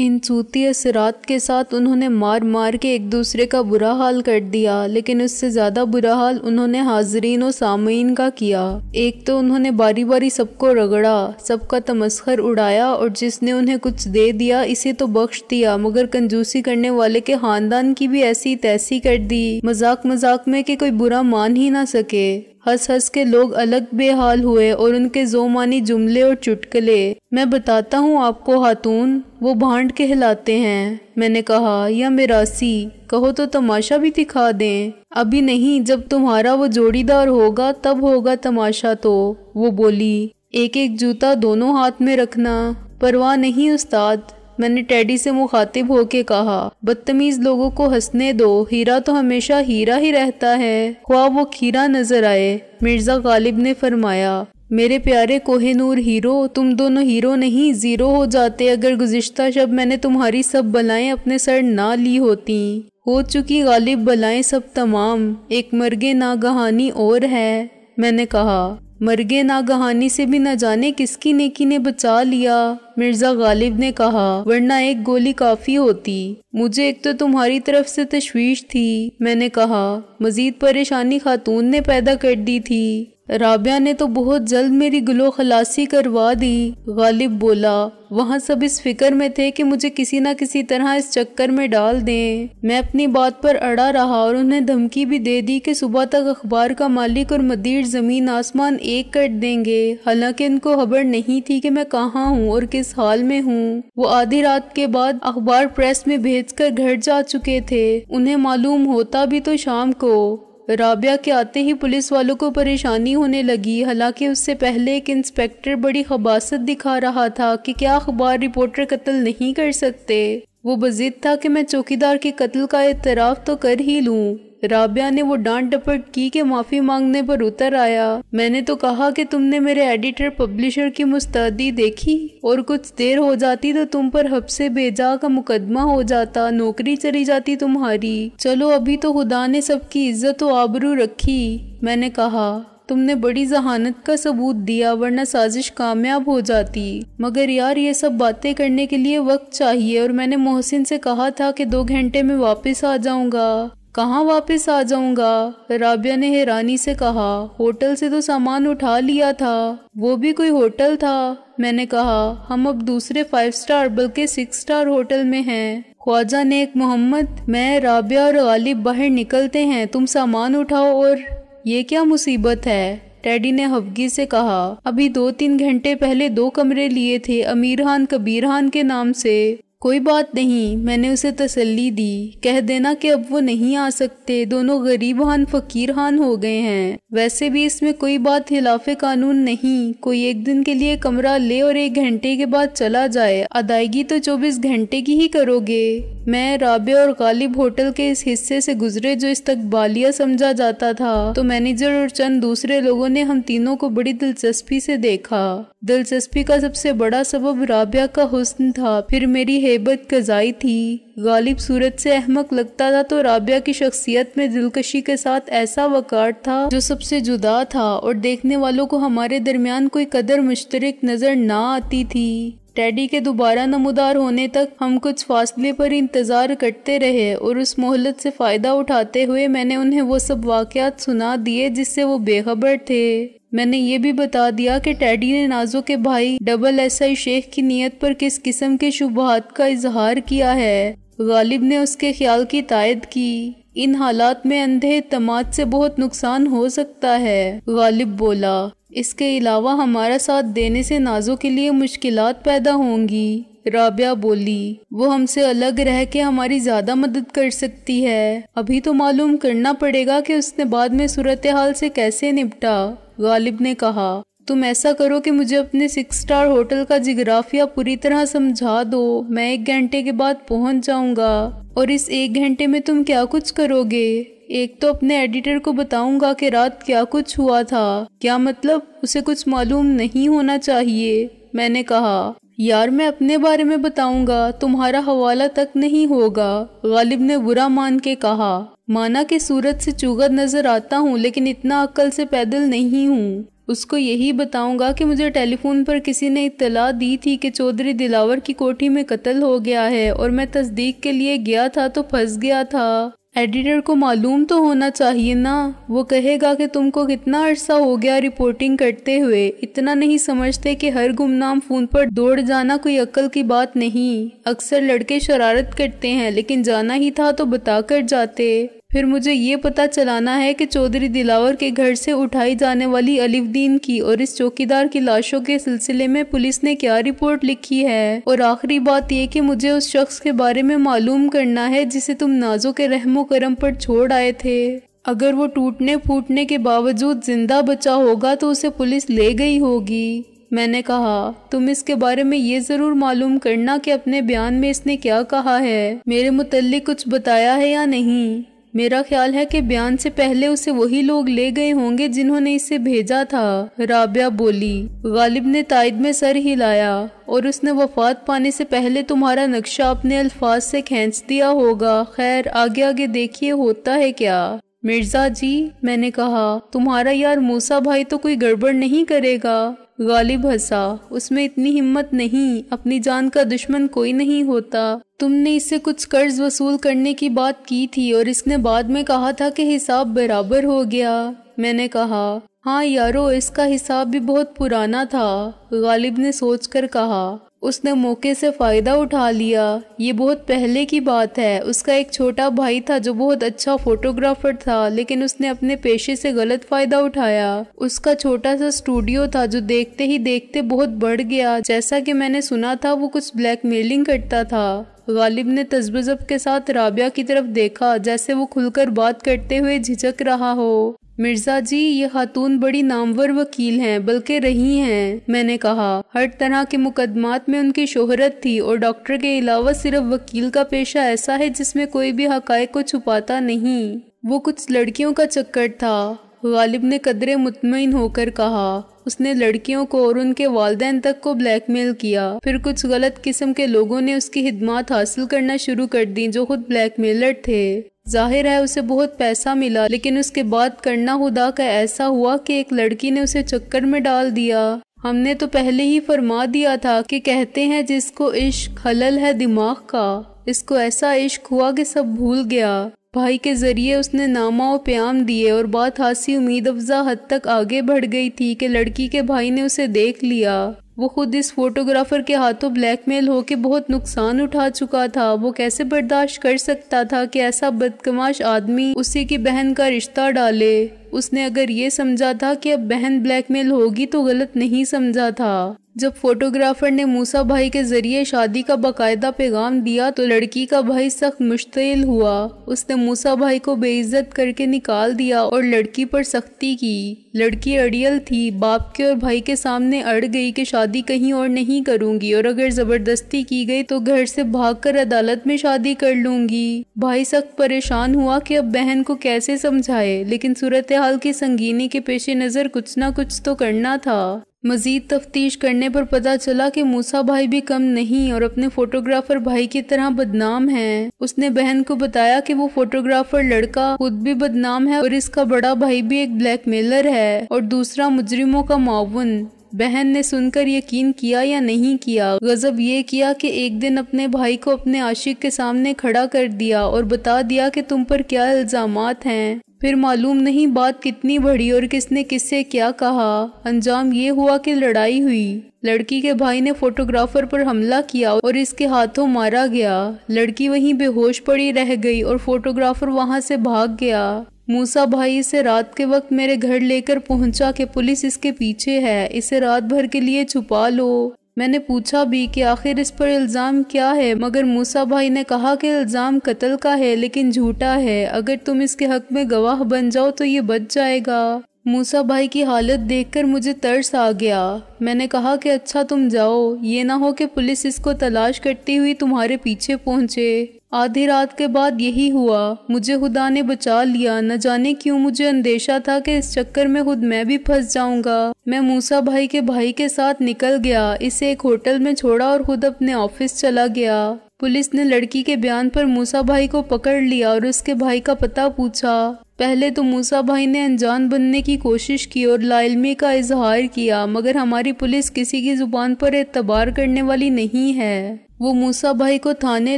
ان صوتی اثرات کے ساتھ انہوں نے مار مار کے ایک دوسرے کا برا حال کر دیا، لیکن اس سے زیادہ برا حال انہوں نے حاضرین و سامعین کا کیا۔ ایک تو انہوں نے باری باری سب کو رگڑا، سب کا تمسخر اڑایا، اور جس نے انہیں کچھ دے دیا اسے تو بخش دیا، مگر کنجوسی کرنے والے کے خاندان کی بھی ایسی تیسی کر دی، مذاق مذاق میں کہ کوئی برا مان ہی نہ سکے۔ ہنس ہنس کے لوگ الگ بے حال ہوئے، اور ان کے ذومانی جملے اور چٹکلے۔ میں بتاتا ہوں آپ کو خاتون، وہ بھانڈ کہلاتے ہیں۔ میں نے کہا، یا میراثی، کہو تو تماشا بھی دکھا دیں۔ ابھی نہیں، جب تمہارا وہ جوڑی دار ہوگا تب ہوگا تماشا تو۔ وہ بولی، ایک ایک جوتا دونوں ہاتھ میں رکھنا۔ پرواہ نہیں استاد، میں نے ٹیڈی سے مخاطب ہو کے کہا، بدتمیز لوگوں کو ہنسنے دو، ہیرا تو ہمیشہ ہیرا ہی رہتا ہے، خواہ وہ کھیرا نظر آئے۔ مرزا غالب نے فرمایا، میرے پیارے کوہ نور ہیرو، تم دونوں ہیرو نہیں زیرو ہو جاتے اگر گزشتہ شب میں نے تمہاری سب بلائیں اپنے سر نہ لی ہوتی۔ ہو چکی غالب بلائیں سب تمام، ایک مرگ ناگہانی اور ہے۔ میں نے کہا، مرگ ناگہانی سے بھی نہ جانے کس کی نیکی نے بچا لیا۔ مرزا غالب نے کہا، ورنہ ایک گولی کافی ہوتی۔ مجھے ایک تو تمہاری طرف سے تشویش تھی۔ میں نے کہا، مزید پریشانی خاتون نے پیدا کر دی تھی۔ رابعہ نے تو بہت جلد میری گلو خلاصی کروا دی۔ غالب بولا، وہاں سب اس فکر میں تھے کہ مجھے کسی نہ کسی طرح اس چکر میں ڈال دیں۔ میں اپنی بات پر اڑا رہا اور انہیں دھمکی بھی دے دی کہ صبح تک اخبار کا مالک اور مدیر زمین آسمان ایک کر دیں گے، حالانکہ ان کو خبر نہیں تھی کہ میں کہاں ہوں اور کس حال میں ہوں۔ وہ آدھی رات کے بعد اخبار پریس میں بھیج کر گھر جا چکے تھے، انہیں معلوم ہوتا بھی تو شام کو۔ رابعہ کے آتے ہی پولیس والوں کو پریشانی ہونے لگی، حالانکہ اس سے پہلے ایک انسپیکٹر بڑی خباثت دکھا رہا تھا کہ کیا اخبار رپورٹر قتل نہیں کر سکتے۔ وہ بضد تھا کہ میں چوکیدار کے قتل کا اعتراف تو کر ہی لوں۔ رابعہ نے وہ ڈانٹ ڈپٹ کی کہ معافی مانگنے پر اتر آیا۔ میں نے تو کہا کہ تم نے میرے ایڈیٹر پبلشر کی مستعدی دیکھی، اور کچھ دیر ہو جاتی تو تم پر حبس بیجا کا مقدمہ ہو جاتا، نوکری چلی جاتی تمہاری۔ چلو ابھی تو خدا نے سب کی عزت و آبرو رکھی۔ میں نے کہا، تم نے بڑی ذہانت کا ثبوت دیا، ورنہ سازش کامیاب ہو جاتی۔ مگر یار یہ سب باتیں کرنے کے لیے وقت چاہیے، اور میں نے محسن سے کہا تھا کہ 2 گھنٹے میں واپس آ جاؤں گا۔ کہاں واپس آ جاؤں گا؟ رابعہ نے حیرانی سے کہا، ہوٹل سے تو سامان اٹھا لیا تھا۔ وہ بھی کوئی ہوٹل تھا؟ میں نے کہا، ہم اب دوسرے 5 سٹار بلکہ 6 سٹار ہوٹل میں ہیں۔ خواجہ نیک محمد، میں، رابعہ اور غالب باہر نکلتے ہیں، تم سامان اٹھاؤ۔ اور یہ کیا مصیبت ہے؟ ٹیڈی نے خفگی سے کہا، ابھی 2-3 گھنٹے پہلے 2 کمرے لیے تھے امیر خان کبیر خان کے نام سے۔ کوئی بات نہیں، میں نے اسے تسلی دی، کہہ دینا کہ اب وہ نہیں آ سکتے، دونوں غریب خان فقیر خان ہو گئے ہیں۔ ویسے بھی اس میں کوئی بات خلاف قانون نہیں، کوئی 1 دن کے لیے کمرہ لے اور 1 گھنٹے کے بعد چلا جائے، ادائیگی تو 24 گھنٹے کی ہی کرو گے۔ میں، رابعہ اور غالب ہوٹل کے اس حصے سے گزرے جو استقبالیہ سمجھا جاتا تھا، تو مینیجر اور چند دوسرے لوگوں نے ہم تینوں کو بڑی دلچسپی سے دیکھا۔ دلچسپی کا سب سے بڑا سبب رابعہ کا حسن تھا، پھر میری ہیبت قضائی تھی۔ غالب صورت سے احمق لگتا تھا تو رابعہ کی شخصیت میں دلکشی کے ساتھ ایسا وقار تھا جو سب سے جدا تھا، اور دیکھنے والوں کو ہمارے درمیان کوئی قدر مشترک نظر نہ آتی تھی۔ ٹیڈی کے دوبارہ نمودار ہونے تک ہم کچھ فاصلے پر انتظار کرتے رہے، اور اس مہلت سے فائدہ اٹھاتے ہوئے میں نے انہیں وہ سب واقعات سنا دیے جس سے وہ بے خبر تھے۔ میں نے یہ بھی بتا دیا کہ ٹیڈی نے نازو کے بھائی SSI شیخ کی نیت پر کس قسم کے شبہات کا اظہار کیا ہے۔ غالب نے اس کے خیال کی تائید کی۔ ان حالات میں اندھے اعتماد سے بہت نقصان ہو سکتا ہے۔ غالب بولا، اس کے علاوہ ہمارا ساتھ دینے سے نازو کے لیے مشکلات پیدا ہوں گی۔ رابعہ بولی، وہ ہم سے الگ رہ کے ہماری زیادہ مدد کر سکتی ہے۔ ابھی تو معلوم کرنا پڑے گا کہ اس نے بعد میں صورتحال سے کیسے نپٹا۔ غالب نے کہا، تم ایسا کرو کہ مجھے اپنے 6 سٹار ہوٹل کا جغرافیہ پوری طرح سمجھا دو، میں 1 گھنٹے کے بعد پہنچ جاؤں گا۔ اور اس 1 گھنٹے میں تم کیا کچھ کرو گے؟ ایک تو اپنے ایڈیٹر کو بتاؤں گا کہ رات کیا کچھ ہوا تھا۔ کیا مطلب؟ اسے کچھ معلوم نہیں ہونا چاہیے۔ میں نے کہا، یار میں اپنے بارے میں بتاؤں گا، تمہارا حوالہ تک نہیں ہوگا۔ غالب نے برا مان کے کہا، مانا کہ صورت سے چوغر نظر آتا ہوں لیکن اتنا عقل سے پیدل نہیں ہوں۔ اس کو یہی بتاؤں گا کہ مجھے ٹیلی فون پر کسی نے اطلاع دی تھی کہ چودھری دلاور کی کوٹھی میں قتل ہو گیا ہے اور میں تصدیق کے لیے گیا تھا تو پھنس گیا تھا۔ ایڈیٹر کو معلوم تو ہونا چاہیے نا، وہ کہے گا کہ تم کو کتنا عرصہ ہو گیا رپورٹنگ کرتے ہوئے، اتنا نہیں سمجھتے کہ ہر گمنام فون پر دوڑ جانا کوئی عقل کی بات نہیں۔ اکثر لڑکے شرارت کرتے ہیں لیکن جانا ہی تھا تو بتا کر جاتے۔ پھر مجھے یہ پتا چلانا ہے کہ چودھری دلاور کے گھر سے اٹھائی جانے والی الف دین کی اور اس چوکیدار کی لاشوں کے سلسلے میں پولیس نے کیا رپورٹ لکھی ہے، اور آخری بات یہ کہ مجھے اس شخص کے بارے میں معلوم کرنا ہے جسے تم نازوں کے رحم و کرم پر چھوڑ آئے تھے۔ اگر وہ ٹوٹنے پھوٹنے کے باوجود زندہ بچا ہوگا تو اسے پولیس لے گئی ہوگی۔ میں نے کہا تم اس کے بارے میں یہ ضرور معلوم کرنا کہ اپنے بیان میں اس نے کیا کہا ہے، میرے متعلق کچھ بتایا ہے یا نہیں۔ میرا خیال ہے کہ بیان سے پہلے اسے وہی لوگ لے گئے ہوں گے جنہوں نے اسے بھیجا تھا، رابعہ بولی۔ غالب نے تائید میں سر ہلایا۔ اور اس نے وفات پانے سے پہلے تمہارا نقشہ اپنے الفاظ سے کھینچ دیا ہوگا۔ خیر آگے آگے دیکھیے ہوتا ہے کیا۔ مرزا جی، میں نے کہا، تمہارا یار موسیٰ بھائی تو کوئی گڑبڑ نہیں کرے گا؟ غالب ہنسا۔ اس میں اتنی ہمت نہیں، اپنی جان کا دشمن کوئی نہیں ہوتا۔ تم نے اس سے کچھ قرض وصول کرنے کی بات کی تھی اور اس نے بعد میں کہا تھا کہ حساب برابر ہو گیا۔ میں نے کہا ہاں یارو، اس کا حساب بھی بہت پرانا تھا۔ غالب نے سوچ کر کہا اس نے موقع سے فائدہ اٹھا لیا، یہ بہت پہلے کی بات ہے۔ اس کا ایک چھوٹا بھائی تھا جو بہت اچھا فوٹوگرافر تھا، لیکن اس نے اپنے پیشے سے غلط فائدہ اٹھایا۔ اس کا چھوٹا سا اسٹوڈیو تھا جو دیکھتے ہی دیکھتے بہت بڑھ گیا۔ جیسا کہ میں نے سنا تھا وہ کچھ بلیک میلنگ کرتا تھا۔ غالب نے تذبذب کے ساتھ رابعہ کی طرف دیکھا جیسے وہ کھل کر بات کرتے ہوئے جھجک رہا ہو۔ مرزا جی، یہ خاتون بڑی نامور وکیل ہیں، بلکہ رہی ہیں۔ میں نے کہا ہر طرح کے مقدمات میں ان کی شہرت تھی، اور ڈاکٹر کے علاوہ صرف وکیل کا پیشہ ایسا ہے جس میں کوئی بھی حقائق کو چھپاتا نہیں۔ وہ کچھ لڑکیوں کا چکر تھا۔ غالب نے قدرے مطمئن ہو کر کہا اس نے لڑکیوں کو اور ان کے والدین تک کو بلیک میل کیا۔ پھر کچھ غلط قسم کے لوگوں نے اس کی خدمات حاصل کرنا شروع کر دیں جو خود بلیک میلر تھے۔ ظاہر ہے اسے بہت پیسہ ملا، لیکن اس کے بعد کرنا خدا کا ایسا ہوا کہ ایک لڑکی نے اسے چکر میں ڈال دیا۔ ہم نے تو پہلے ہی فرما دیا تھا کہ کہتے ہیں جس کو عشق خلل ہے دماغ کا، اس کو ایسا عشق ہوا کہ سب بھول گیا۔ بھائی کے ذریعے اس نے نامہ و پیام دیے اور بات خاصی امید افزا حد تک آگے بڑھ گئی تھی کہ لڑکی کے بھائی نے اسے دیکھ لیا۔ وہ خود اس فوٹوگرافر کے ہاتھوں بلیک میل ہو کے بہت نقصان اٹھا چکا تھا۔ وہ کیسے برداشت کر سکتا تھا کہ ایسا بدقماش آدمی اسی کی بہن کا رشتہ ڈالے؟ اس نے اگر یہ سمجھا تھا کہ اب بہن بلیک میل ہوگی تو غلط نہیں سمجھا تھا۔ جب فوٹوگرافر نے موسیٰ بھائی کے ذریعے شادی کا باقاعدہ پیغام دیا تو لڑکی کا بھائی سخت مشتعل ہوا۔ اس نے موسیٰ بھائی کو بے عزت کر کے نکال دیا اور لڑکی پر سختی کی۔ لڑکی اڑیل تھی، باپ کے اور بھائی کے سامنے اڑ گئی کہ شادی کہیں اور نہیں کروں گی، اور اگر زبردستی کی گئی تو گھر سے بھاگ کر عدالت میں شادی کر لوں گی۔ بھائی سخت پریشان ہوا کہ اب بہن کو کیسے سمجھائے، لیکن صورتحال کی سنگینی کے پیش نظر کچھ نہ کچھ تو کرنا تھا۔ مزید تفتیش کرنے پر پتہ چلا کہ موسیٰ بھائی بھی کم نہیں اور اپنے فوٹوگرافر بھائی کی طرح بدنام ہے۔ اس نے بہن کو بتایا کہ وہ فوٹوگرافر لڑکا خود بھی بدنام ہے اور اس کا بڑا بھائی بھی ایک بلیک میلر ہے اور دوسرا مجرموں کا معاون۔ بہن نے سن کر یقین کیا یا نہیں کیا، غضب یہ کیا کہ ایک دن اپنے بھائی کو اپنے عاشق کے سامنے کھڑا کر دیا اور بتا دیا کہ تم پر کیا الزامات ہیں۔ پھر معلوم نہیں بات کتنی بڑھی اور کس نے کس سے کیا کہا۔ انجام یہ ہوا کہ لڑائی ہوئی۔ لڑکی کے بھائی نے فوٹوگرافر پر حملہ کیا اور اس کے ہاتھوں مارا گیا۔ لڑکی وہیں بے ہوش پڑی رہ گئی اور فوٹوگرافر وہاں سے بھاگ گیا۔ موسیٰ بھائی اسے رات کے وقت میرے گھر لے کر پہنچا کہ پولیس اس کے پیچھے ہے، اسے رات بھر کے لیے چھپا لو۔ میں نے پوچھا بھی کہ آخر اس پر الزام کیا ہے، مگر موسیٰ بھائی نے کہا کہ الزام قتل کا ہے لیکن جھوٹا ہے، اگر تم اس کے حق میں گواہ بن جاؤ تو یہ بچ جائے گا۔ موسیٰ بھائی کی حالت دیکھ کر مجھے ترس آ گیا۔ میں نے کہا کہ اچھا تم جاؤ، یہ نہ ہو کہ پولیس اس کو تلاش کرتی ہوئی تمہارے پیچھے پہنچے۔ آدھی رات کے بعد یہی ہوا، مجھے خدا نے بچا لیا۔ نہ جانے کیوں مجھے اندیشہ تھا کہ اس چکر میں خود میں بھی پھنس جاؤں گا۔ میں موسیٰ بھائی کے بھائی کے ساتھ نکل گیا، اسے ایک ہوٹل میں چھوڑا اور خود اپنے آفس چلا گیا۔ پولیس نے لڑکی کے بیان پر موسیٰ بھائی کو پکڑ لیا اور اس کے بھائی کا پتہ پوچھا۔ پہلے تو موسیٰ بھائی نے انجان بننے کی کوشش کی اور لا علمی کا اظہار کیا، مگر ہماری پولیس کسی کی زبان پر اعتبار کرنے والی نہیں ہے۔ وہ موسیٰ بھائی کو تھانے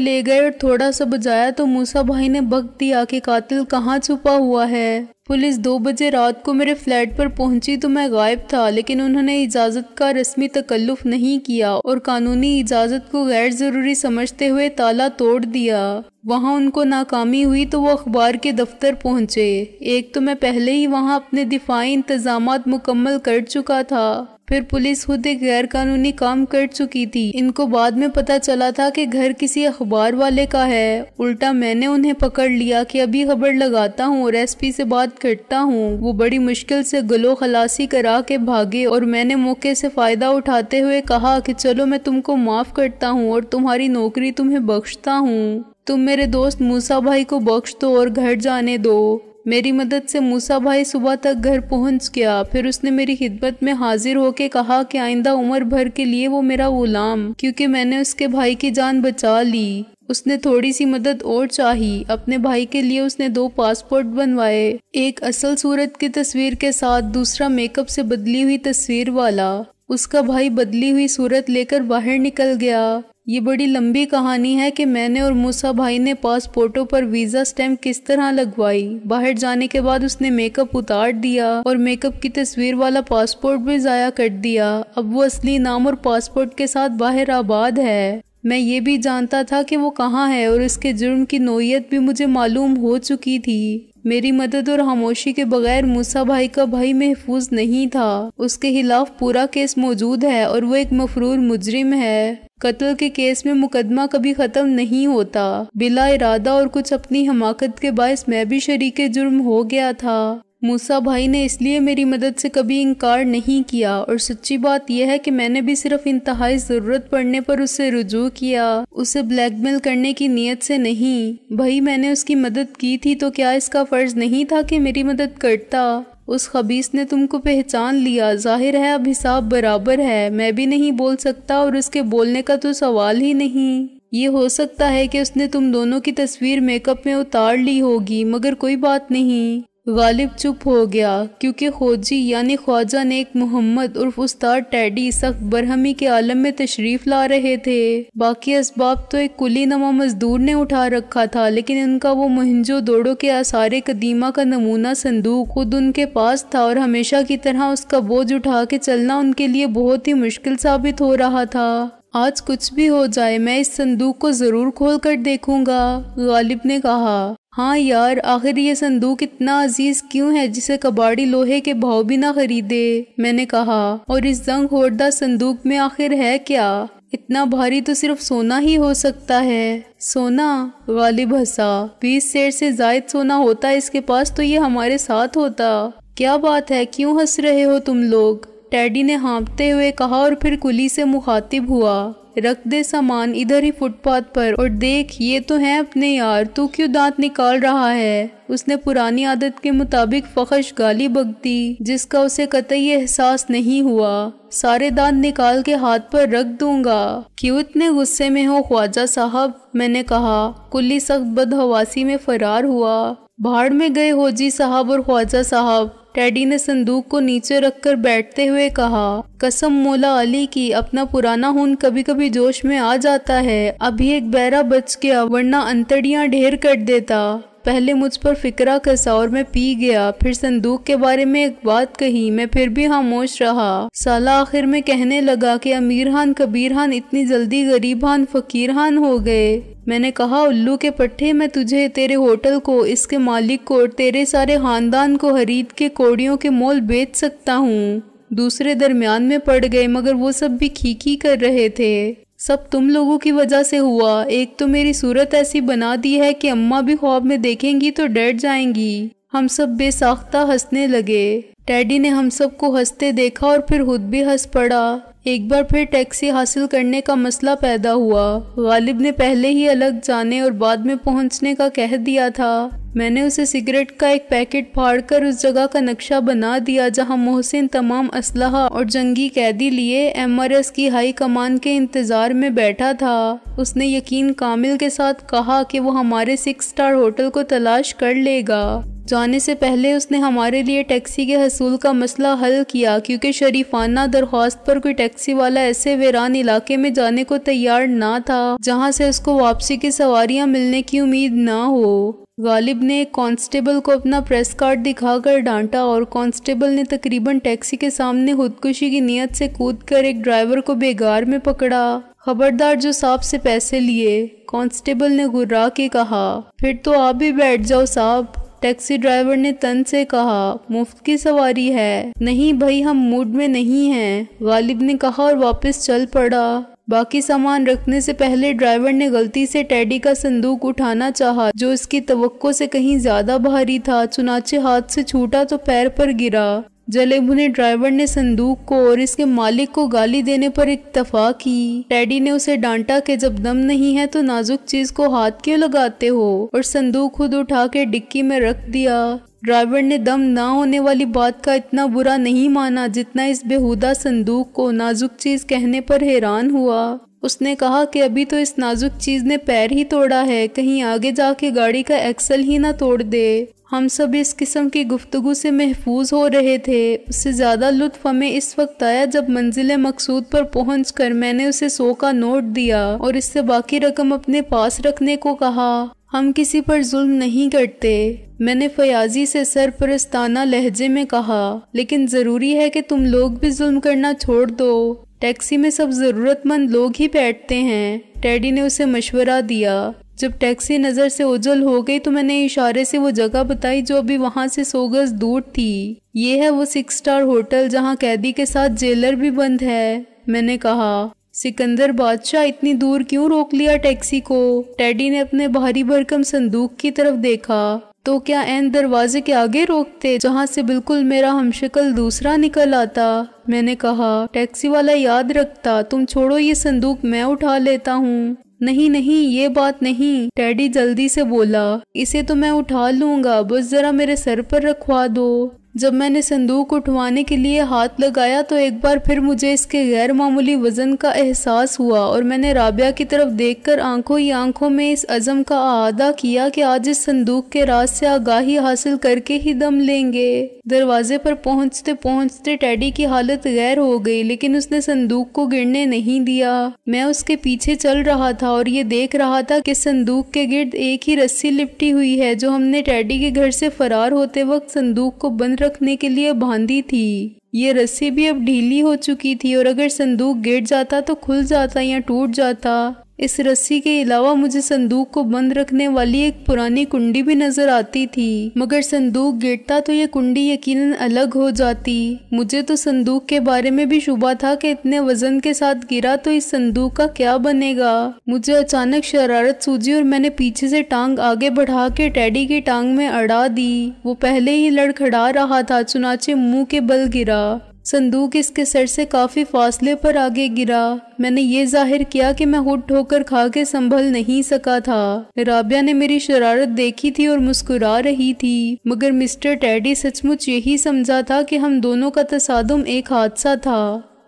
لے گئے اور تھوڑا سا بجایا تو موسیٰ بھائی نے بک دیا کہ قاتل کہاں چھپا ہوا ہے۔ پولیس 2 بجے رات کو میرے فلیٹ پر پہنچی تو میں غائب تھا، لیکن انہوں نے اجازت کا رسمی تکلف نہیں کیا اور قانونی اجازت کو غیر ضروری سمجھتے ہوئے تالا توڑ دیا۔ وہاں ان کو ناکامی ہوئی تو وہ اخبار کے دفتر پہنچے۔ ایک تو میں پہلے ہی وہاں اپنے دفاعی انتظامات مکمل کر چکا تھا، پھر پولیس خود ایک غیر قانونی کام کر چکی تھی۔ ان کو بعد میں پتا چلا تھا کہ گھر کسی اخبار والے کا ہے، الٹا میں نے انہیں پکڑ لیا کہ ابھی خبر لگاتا ہوں اور ایس پی سے بات کرتا ہوں۔ وہ بڑی مشکل سے گلو خلاصی کرا کے بھاگے اور میں نے موقع سے فائدہ اٹھاتے ہوئے کہا کہ چلو میں تم کو معاف کرتا ہوں اور تمہاری نوکری تمہیں بخشتا ہوں، تم میرے دوست موسیٰ بھائی کو بخش دو اور گھر جانے دو۔ میری مدد سے موسیٰ بھائی صبح تک گھر پہنچ گیا، پھر اس نے میری خدمت میں حاضر ہو کے کہا کہ آئندہ عمر بھر کے لیے وہ میرا غلام، کیونکہ میں نے اس کے بھائی کی جان بچا لی۔ اس نے تھوڑی سی مدد اور چاہی، اپنے بھائی کے لیے اس نے 2 پاسپورٹ بنوائے، ایک اصل صورت کی تصویر کے ساتھ، دوسرا میک اپ سے بدلی ہوئی تصویر والا۔ اس کا بھائی بدلی ہوئی صورت لے کر باہر نکل گیا۔ یہ بڑی لمبی کہانی ہے کہ میں نے اور موسیٰ بھائی نے پاسپورٹوں پر ویزا سٹیمپ کس طرح لگوائی۔ باہر جانے کے بعد اس نے میک اپ اتار دیا اور میک اپ کی تصویر والا پاسپورٹ بھی ضائع کر دیا۔ اب وہ اصلی نام اور پاسپورٹ کے ساتھ باہر آباد ہے۔ میں یہ بھی جانتا تھا کہ وہ کہاں ہے اور اس کے جرم کی نوعیت بھی مجھے معلوم ہو چکی تھی۔ میری مدد اور خاموشی کے بغیر موسیٰ بھائی کا بھائی محفوظ نہیں تھا۔ اس کے خلاف پورا کیس موجود ہے اور وہ ایک مفرور مجرم ہے۔ قتل کے کیس میں مقدمہ کبھی ختم نہیں ہوتا۔ بلا ارادہ اور کچھ اپنی حماقت کے باعث میں بھی شریک جرم ہو گیا تھا۔ موسیٰ بھائی نے اس لیے میری مدد سے کبھی انکار نہیں کیا، اور سچی بات یہ ہے کہ میں نے بھی صرف انتہائی ضرورت پڑنے پر اس سے رجوع کیا، اسے بلیک میل کرنے کی نیت سے نہیں۔ بھائی میں نے اس کی مدد کی تھی تو کیا اس کا فرض نہیں تھا کہ میری مدد کرتا؟ اس خبیث نے تم کو پہچان لیا، ظاہر ہے اب حساب برابر ہے۔ میں بھی نہیں بول سکتا اور اس کے بولنے کا تو سوال ہی نہیں۔ یہ ہو سکتا ہے کہ اس نے تم دونوں کی تصویر میک اپ میں اتار لی ہوگی، مگر کوئی بات نہیں۔ غالب چپ ہو گیا کیونکہ خوجی یعنی خواجہ نیک محمد عرف استاد ٹیڈی سخت برہمی کے عالم میں تشریف لا رہے تھے۔ باقی اسباب تو ایک کلی نما مزدور نے اٹھا رکھا تھا، لیکن ان کا وہ موہنجو دوڑو کے آثار قدیمہ کا نمونہ صندوق خود ان کے پاس تھا، اور ہمیشہ کی طرح اس کا بوجھ اٹھا کے چلنا ان کے لیے بہت ہی مشکل ثابت ہو رہا تھا۔ آج کچھ بھی ہو جائے میں اس صندوق کو ضرور کھول کر دیکھوں گا، غالب نے کہا۔ ہاں یار، آخر یہ صندوق اتنا عزیز کیوں ہے جسے کباڑی لوہے کے بھاؤ بھی نہ خریدے، میں نے کہا۔ اور اس زنگ خوردہ صندوق میں آخر ہے کیا؟ اتنا بھاری تو صرف سونا ہی ہو سکتا ہے۔ سونا؟ غالب ہنسا۔ 20 سیر سے زائد سونا ہوتا اس کے پاس تو یہ ہمارے ساتھ ہوتا۔ کیا بات ہے، کیوں ہنس رہے ہو تم لوگ؟ ٹیڈی نے ہانپتے ہوئے کہا اور پھر کلی سے مخاطب ہوا۔ رکھ دے سامان ادھر ہی فٹ پاتھ پر، اور دیکھ یہ تو ہیں اپنے یار، تو کیوں دانت نکال رہا ہے؟ اس نے پرانی عادت کے مطابق فحش گالی بک دی جس کا اسے قطعی احساس نہیں ہوا۔ سارے دانت نکال کے ہاتھ پر رکھ دوں گا۔ کیوں اتنے غصے میں ہو خواجہ صاحب؟ میں نے کہا۔ کلی سخت بدحواسی میں فرار ہوا۔ بھاڑ میں گئے ہو جی صاحب اور خواجہ صاحب، ٹیڈی نے صندوق کو نیچے رکھ کر بیٹھتے ہوئے کہا۔ قسم مولا علی کی، اپنا پرانا خون کبھی کبھی جوش میں آ جاتا ہے۔ ابھی ایک بیرا بچ گیا ورنہ انتڑیاں ڈھیر کر دیتا۔ پہلے مجھ پر فکرہ کسا اور میں پی گیا، پھر صندوق کے بارے میں ایک بات کہی، میں پھر بھی خاموش رہا۔ سالہ آخر میں کہنے لگا کہ امیر خان کبیر خان اتنی جلدی غریب خان فقیر خان ہو گئے۔ میں نے کہا الو کے پٹھے، میں تجھے، تیرے ہوٹل کو، اس کے مالک کو اور تیرے سارے خاندان کو خرید کے کوڑیوں کے مول بیچ سکتا ہوں۔ دوسرے درمیان میں پڑ گئے، مگر وہ سب بھی کھی کر رہے تھے۔ سب تم لوگوں کی وجہ سے ہوا۔ ایک تو میری صورت ایسی بنا دی ہے کہ اماں بھی خواب میں دیکھیں گی تو ڈر جائیں گی۔ ہم سب بے ساختہ ہنسنے لگے۔ ٹیڈی نے ہم سب کو ہنستے دیکھا اور پھر خود بھی ہنس پڑا۔ ایک بار پھر ٹیکسی حاصل کرنے کا مسئلہ پیدا ہوا۔ غالب نے پہلے ہی الگ جانے اور بعد میں پہنچنے کا کہہ دیا تھا۔ میں نے اسے سگریٹ کا ایک پیکٹ پھاڑ کر اس جگہ کا نقشہ بنا دیا جہاں محسن تمام اسلحہ اور جنگی قیدی لیے MRS کی ہائی کمان کے انتظار میں بیٹھا تھا۔ اس نے یقین کامل کے ساتھ کہا کہ وہ ہمارے 6 اسٹار ہوٹل کو تلاش کر لے گا۔ جانے سے پہلے اس نے ہمارے لیے ٹیکسی کے حصول کا مسئلہ حل کیا، کیونکہ شریفانہ درخواست پر کوئی ٹیکسی والا ایسے ویران علاقے میں جانے کو تیار نہ تھا جہاں سے اس کو واپسی کی سواریاں ملنے کی امید نہ ہو۔ غالب نے ایک کانسٹیبل کو اپنا پریس کارڈ دکھا کر ڈانٹا اور کانسٹیبل نے تقریباً ٹیکسی کے سامنے خودکشی کی نیت سے کود کر ایک ڈرائیور کو بیگار میں پکڑا۔ خبردار جو صاحب سے پیسے لیے، کانسٹیبل نے گھرا کے کہا۔ پھر تو آپ بھی بیٹھ جاؤ صاحب، ٹیکسی ڈرائیور نے تن سے کہا، مفت کی سواری ہے۔ نہیں بھائی، ہم موڈ میں نہیں ہیں، غالب نے کہا اور واپس چل پڑا۔ باقی سامان رکھنے سے پہلے ڈرائیور نے غلطی سے ٹیڈی کا صندوق اٹھانا چاہا جو اس کی توقع سے کہیں زیادہ بھاری تھا، چنانچہ ہاتھ سے چھوٹا تو پیر پر گرا۔ جلے بھنے ڈرائیور نے صندوق کو اور اس کے مالک کو گالی دینے پر اکتفا کی۔ ٹیڈی نے اسے ڈانٹا کہ جب دم نہیں ہے تو نازک چیز کو ہاتھ کیوں لگاتے ہو، اور صندوق خود اٹھا کے ڈکی میں رکھ دیا۔ ڈرائیور نے دم نہ ہونے والی بات کا اتنا برا نہیں مانا جتنا اس بےہودہ صندوق کو نازک چیز کہنے پر حیران ہوا۔ اس نے کہا کہ ابھی تو اس نازک چیز نے پیر ہی توڑا ہے، کہیں آگے جا کے گاڑی کا ایکسل ہی نہ توڑ دے۔ ہم سب اس قسم کی گفتگو سے محفوظ ہو رہے تھے۔ اس سے زیادہ لطف ہمیں اس وقت آیا جب منزل مقصود پر پہنچ کر میں نے اسے 100 کا نوٹ دیا اور اس سے باقی رقم اپنے پاس رکھنے کو کہا۔ ہم کسی پر ظلم نہیں کرتے، میں نے فیاضی سے سرپرستانہ لہجے میں کہا، لیکن ضروری ہے کہ تم لوگ بھی ظلم کرنا چھوڑ دو۔ ٹیکسی میں سب ضرورت مند لوگ ہی بیٹھتے ہیں، ٹیڈی نے اسے مشورہ دیا۔ جب ٹیکسی نظر سے اوجھل ہو گئی تو میں نے اشارے سے وہ جگہ بتائی جو ابھی وہاں سے 100 گز دور تھی۔ یہ ہے وہ 6 اسٹار ہوٹل جہاں قیدی کے ساتھ جیلر بھی بند ہے، میں نے کہا۔ سکندر بادشاہ، اتنی دور کیوں روک لیا ٹیکسی کو؟ ٹیڈی نے اپنے بھاری بھرکم صندوق کی طرف دیکھا۔ تو کیا عین دروازے کے آگے روکتے جہاں سے بالکل میرا ہمشکل دوسرا نکل آتا؟ میں نے کہا۔ ٹیکسی والا یاد رکھتا، تم چھوڑو یہ صندوق میں اٹھا لیتا ہوں۔ نہیں نہیں، یہ بات نہیں، ٹیڈی جلدی سے بولا، اسے تو میں اٹھا لوں گا، بس ذرا میرے سر پر رکھوا دو۔ جب میں نے صندوق اٹھوانے کے لیے ہاتھ لگایا تو ایک بار پھر مجھے اس کے غیر معمولی وزن کا احساس ہوا اور میں نے رابعہ کی طرف دیکھ کر آنکھوں ہی آنکھوں میں اس عزم کا اعادہ کیا کہ آج اس صندوق کے راز سے آگاہی حاصل کر کے ہی دم لیں گے۔ دروازے پر پہنچتے پہنچتے ٹیڈی کی حالت غیر ہو گئی، لیکن اس نے صندوق کو گرنے نہیں دیا۔ میں اس کے پیچھے چل رہا تھا اور یہ دیکھ رہا تھا کہ صندوق کے گرد ایک ہی رسی لپٹی ہوئی ہے جو ہم نے ٹیڈی کے گھر سے فرار ہوتے وقت صندوق کو بند رکھنے کے لیے باندھی تھی۔ یہ رسی بھی اب ڈھیلی ہو چکی تھی اور اگر صندوق گر جاتا تو کھل جاتا یا ٹوٹ جاتا۔ اس رسی کے علاوہ مجھے صندوق کو بند رکھنے والی ایک پرانی کنڈی بھی نظر آتی تھی، مگر صندوق گرتا تو یہ کنڈی یقیناً الگ ہو جاتی۔ مجھے تو صندوق کے بارے میں بھی شبہ تھا کہ اتنے وزن کے ساتھ گرا تو اس صندوق کا کیا بنے گا۔ مجھے اچانک شرارت سوجی اور میں نے پیچھے سے ٹانگ آگے بڑھا کے ٹیڈی کی ٹانگ میں اڑا دی۔ وہ پہلے ہی لڑکھڑا رہا تھا، چنانچہ منہ کے بل گرا۔ صندوق اس کے سر سے کافی فاصلے پر آگے گرا۔ میں نے یہ ظاہر کیا کہ میں خود ٹھوکر کھا کے سنبھل نہیں سکا تھا۔ رابعہ نے میری شرارت دیکھی تھی اور مسکرا رہی تھی، مگر مسٹر ٹیڈی سچ مچ یہی سمجھا تھا کہ ہم دونوں کا تصادم ایک حادثہ تھا۔